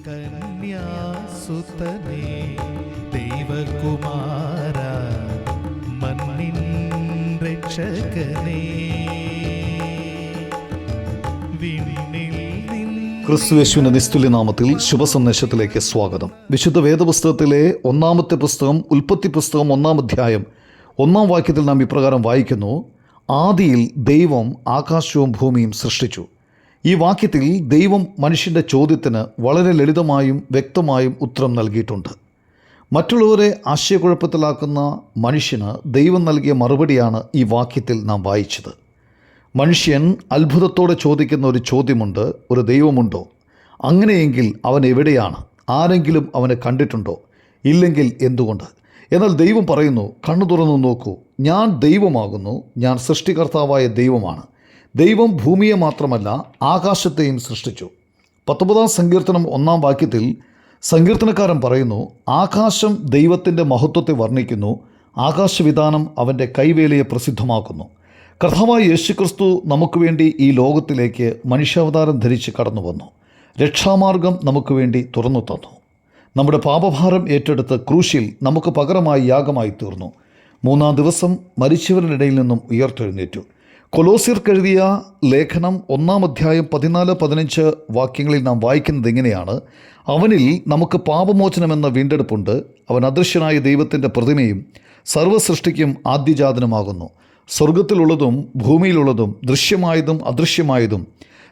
കന്യാസുതനേ ദൈവകുമാര മണ്ണിൻ രക്ഷകനേ ക്രിസ്തുയേശുവിന്റെ നിസ്തുല്യ നാമത്തിൽ ശുഭസന്ദേശത്തിലേക്ക് സ്വാഗതം. വിശുദ്ധ വേദപുസ്തകത്തിലെ ഒന്നാമത്തെ പുസ്തകം ഉൽപ്പത്തി പുസ്തകം 1-ാം അധ്യായം 1-ാം വാക്യത്തിൽ നാം ഇപ്രകാരം വായിക്കുന്നു: ആദിയിൽ ദൈവം ആകാശവും ഭൂമിയും സൃഷ്ടിച്ചു. ഈ വാക്യത്തിൽ ദൈവം മനുഷ്യൻ്റെ ചോദ്യത്തിന് വളരെ ലളിതമായും വ്യക്തമായും ഉത്തരം നൽകിയിട്ടുണ്ട്. മറ്റുള്ളവരെ ആശയക്കുഴപ്പത്തിലാക്കുന്ന മനുഷ്യന് ദൈവം നൽകിയ മറുപടിയാണ് ഈ വാക്യത്തിൽ നാം വായിച്ചത്. മനുഷ്യൻ അത്ഭുതത്തോടെ ചോദിക്കുന്ന ഒരു ചോദ്യമുണ്ട്: ഒരു ദൈവമുണ്ടോ? അങ്ങനെയെങ്കിൽ അവൻ എവിടെയാണ്? ആരെങ്കിലും അവനെ കണ്ടിട്ടുണ്ടോ? ഇല്ലെങ്കിൽ എന്തുകൊണ്ട്? എന്നാൽ ദൈവം പറയുന്നു: കണ്ണു തുറന്നു നോക്കൂ, ഞാൻ ദൈവമാകുന്നു, ഞാൻ സൃഷ്ടികർത്താവായ ദൈവമാണ്. ദൈവം ഭൂമിയെ മാത്രമല്ല ആകാശത്തെയും സൃഷ്ടിച്ചു. 19-ാം സങ്കീർത്തനം 1-ാം വാക്യത്തിൽ സങ്കീർത്തനക്കാരൻ പറയുന്നു: ആകാശം ദൈവത്തിൻ്റെ മഹത്വത്തെ വർണ്ണിക്കുന്നു, ആകാശവിധാനം അവൻ്റെ കൈവേലയെ പ്രസിദ്ധമാക്കുന്നു. കർത്താവായ യേശുക്രിസ്തു നമുക്ക് വേണ്ടി ഈ ലോകത്തിലേക്ക് മനുഷ്യാവതാരം ധരിച്ച് കടന്നു വന്നു. രക്ഷാമാർഗം നമുക്ക് വേണ്ടി തുറന്നു തന്നു. നമ്മുടെ പാപഭാരം ഏറ്റെടുത്ത് ക്രൂശിൽ നമുക്ക് പകരമായി യാഗമായി തീർന്നു. 3-ാം ദിവസം മരിച്ചവരുടെ ഇടയിൽ നിന്നും ഉയർത്തെഴുന്നേറ്റു. കൊലോസ്യർക്കെഴുതിയ ലേഖനം 1-ാം അധ്യായം 14-15 വാക്യങ്ങളിൽ നാം വായിക്കുന്നത് ഇങ്ങനെയാണ്: അവനിൽ നമുക്ക് പാപമോചനമെന്ന വീണ്ടെടുപ്പുണ്ട്. അവൻ അദൃശ്യനായ ദൈവത്തിൻ്റെ പ്രതിമയും സർവ്വസൃഷ്ടിക്കും ആദ്യജാതനുമാകുന്നു. സ്വർഗത്തിലുള്ളതും ഭൂമിയിലുള്ളതും ദൃശ്യമായതും അദൃശ്യമായതും,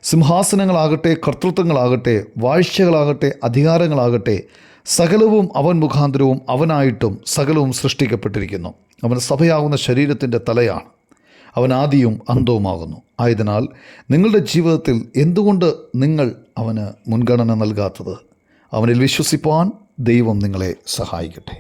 സിംഹാസനങ്ങളാകട്ടെ, കർത്തൃത്വങ്ങളാകട്ടെ, വാഴ്ചകളാകട്ടെ, അധികാരങ്ങളാകട്ടെ, സകലവും അവൻ മുഖാന്തരവും അവനായിട്ടും സകലവും സൃഷ്ടിക്കപ്പെട്ടിരിക്കുന്നു. അവൻ സഭയാകുന്ന ശരീരത്തിൻ്റെ തലയാണ്. അവൻ ആദിയും അന്തവുമാകുന്നു. ആയതിനാൽ നിങ്ങളുടെ ജീവിതത്തിൽ എന്തുകൊണ്ട് നിങ്ങൾ അവന് മുൻഗണന നൽകാത്തത്? അവനിൽ വിശ്വസിപ്പാൻ ദൈവം നിങ്ങളെ സഹായിക്കട്ടെ.